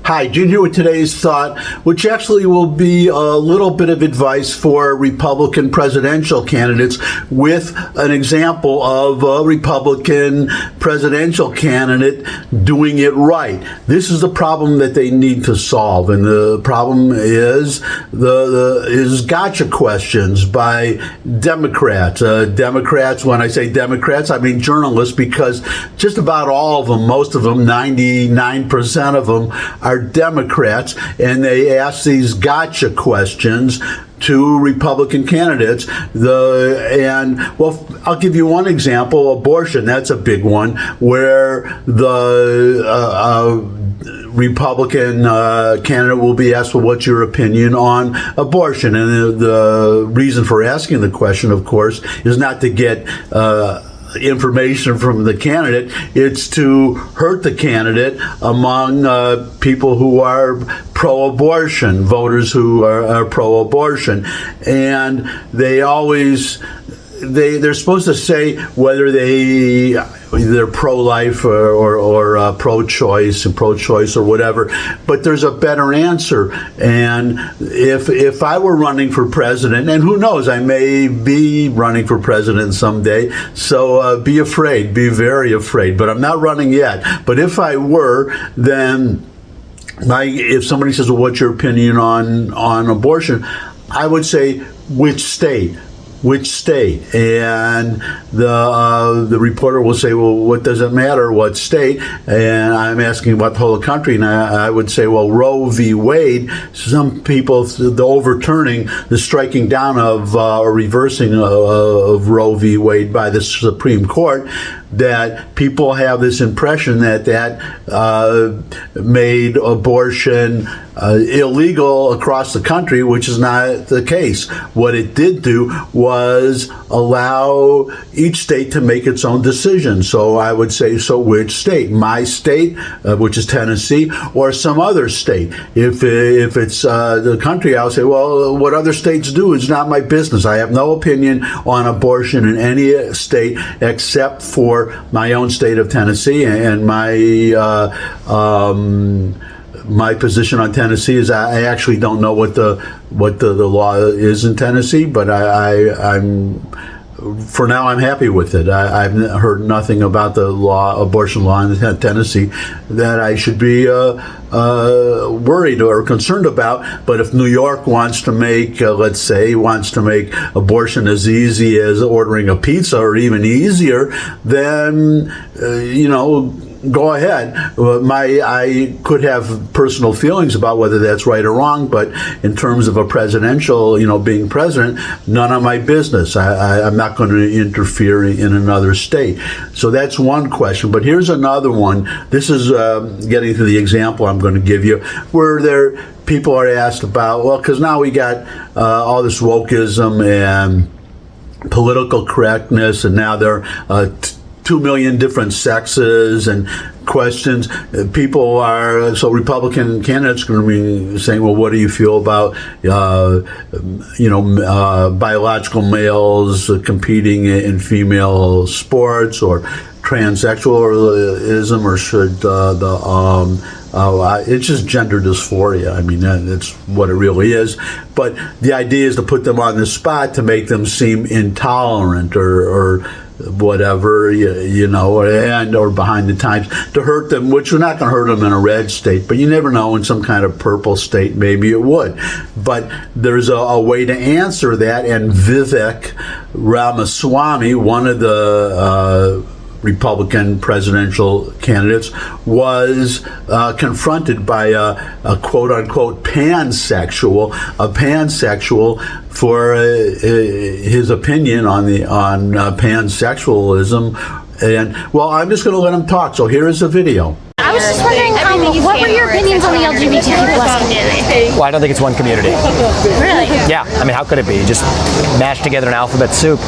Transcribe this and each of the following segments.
Hi, Gene here with today's thought, which actually will be a little bit of advice for Republican presidential candidates with an example of a Republican presidential candidate doing it right. This is the problem that they need to solve, and the problem is is gotcha questions by Democrats. Democrats, when I say Democrats, I mean journalists, because just about all of them, most of them, 99% of them, are Democrats, and they ask these gotcha questions to Republican candidates. I'll give you one example: abortion. That's a big one, where the Republican candidate will be asked, well, what's your opinion on abortion? And the reason for asking the question, of course, is not to get information from the candidate. It's to hurt the candidate among people who are pro-abortion, voters who are pro-abortion. And they're supposed to say whether they're pro-life or pro-choice or whatever, but there's a better answer. And if I were running for president, and who knows, I may be running for president someday, so be very afraid, but I'm not running yet. But if I were, then if somebody says, well, what's your opinion on abortion, I would say, which state? And the reporter will say, well, what does it matter what state? And I'm asking about the whole country, and I would say, well, Roe v. Wade. Some people, the overturning, the striking down of or reversing of Roe v. Wade by the Supreme Court, that people have this impression that made abortion illegal across the country, which is not the case. What it did do was allow each state to make its own decision. So I would say, so which state? My state, which is Tennessee, or some other state? If it's the country, I'll say, well, what other states do is not my business. I have no opinion on abortion in any state except for my own state of Tennessee, and my position on Tennessee is I actually don't know what the law is in Tennessee, but I'm for now I'm happy with it. I've heard nothing about the abortion law in Tennessee that I should be worried or concerned about. But if New York wants to make, abortion as easy as ordering a pizza or even easier, then go ahead. I could have personal feelings about whether that's right or wrong, but in terms of a presidential, being president, none of my business. I'm not going to interfere in another state. So that's one question. But here's another one. This is getting to the example I'm going to give you, where people are asked about, well, because now we got all this wokeism and political correctness, and now there are 2 million different sexes and questions. So Republican candidates are going to be saying, well, what do you feel about, biological males competing in female sports, or transsexualism, or should it's just gender dysphoria. I mean, that's what it really is. But the idea is to put them on the spot to make them seem intolerant or whatever, or behind the times, to hurt them, which we're not going to hurt them in a red state, but you never know, in some kind of purple state, maybe it would. But there's a way to answer that, and Vivek Ramaswamy, one of the Republican presidential candidates, was confronted by a quote-unquote pansexual for his opinion on pansexualism. And, well, I'm just going to let him talk. So here is the video. I was just wondering, what were your opinions on the LGBTQ+ community? Well, I don't think it's one community. Really? Yeah, I mean, how could it be? Just mashed together an alphabet soup.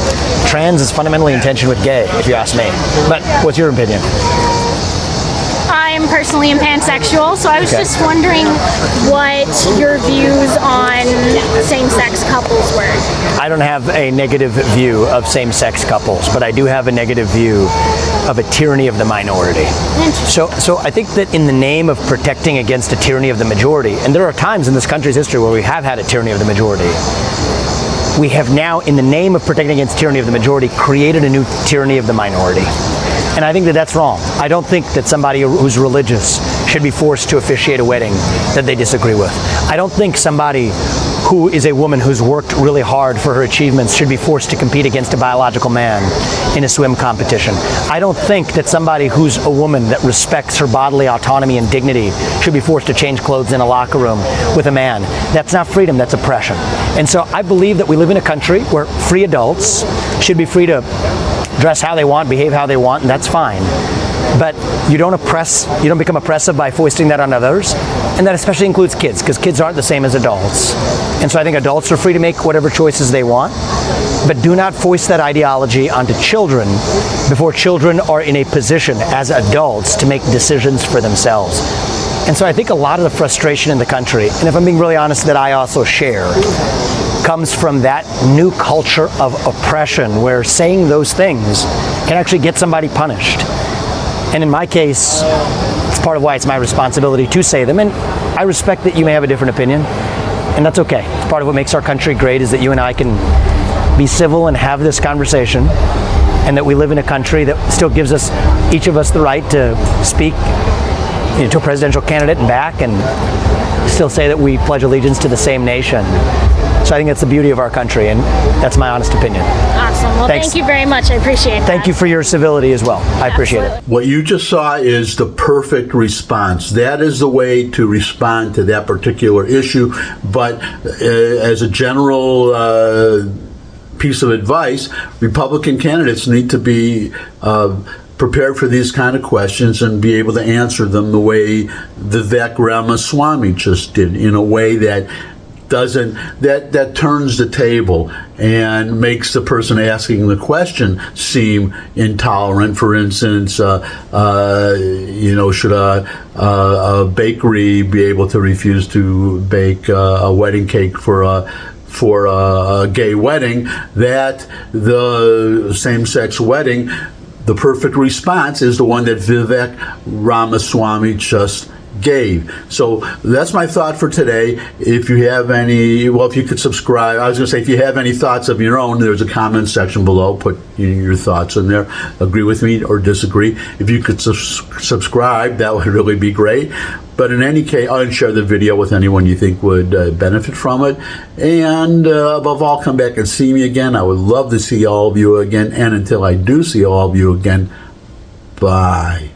Trans is fundamentally in tension with gay, if you ask me. But what's your opinion? I'm I'm personally am pansexual, so I was just wondering what your views on same-sex couples were. I don't have a negative view of same-sex couples, but I do have a negative view of a tyranny of the minority. So I think that in the name of protecting against a tyranny of the majority, and there are times in this country's history where we have had a tyranny of the majority, we have now, in the name of protecting against tyranny of the majority, created a new tyranny of the minority. And I think that that's wrong. I don't think that somebody who's religious should be forced to officiate a wedding that they disagree with. I don't think somebody who is a woman who's worked really hard for her achievements should be forced to compete against a biological man in a swim competition. I don't think that somebody who's a woman that respects her bodily autonomy and dignity should be forced to change clothes in a locker room with a man. That's not freedom, that's oppression. And so I believe that we live in a country where free adults should be free to dress how they want, behave how they want, and that's fine. But you don't become oppressive by foisting that on others, and that especially includes kids, because kids aren't the same as adults. And so I think adults are free to make whatever choices they want, but do not foist that ideology onto children before children are in a position as adults to make decisions for themselves. And so I think a lot of the frustration in the country, and if I'm being really honest, that I also share, comes from that new culture of oppression where saying those things can actually get somebody punished. And in my case, it's part of why it's my responsibility to say them. And I respect that you may have a different opinion, and that's okay. It's part of what makes our country great is that you and I can be civil and have this conversation, and that we live in a country that still gives us, each of us, the right to speak to a presidential candidate and back, and still say that we pledge allegiance to the same nation. So I think that's the beauty of our country, and that's my honest opinion. Awesome. Well, Thanks. Thank you very much. I appreciate that. Thank you for your civility as well. I appreciate it. What you just saw is the perfect response. That is the way to respond to that particular issue. But as a general piece of advice, Republican candidates need to be prepared for these kind of questions and be able to answer them the way Vivek Ramaswamy just did, in a way that that turns the table and makes the person asking the question seem intolerant. For instance, should a bakery be able to refuse to bake a wedding cake for a gay wedding? That the same-sex wedding, the perfect response is the one that Vivek Ramaswamy just gave. So that's my thought for today. If you have if you could subscribe. I was going to say, if you have any thoughts of your own, there's a comment section below. Put your thoughts in there. Agree with me or disagree. If you could subscribe, that would really be great. But in any case, I'll share the video with anyone you think would benefit from it. And above all, come back and see me again. I would love to see all of you again. And until I do see all of you again, bye.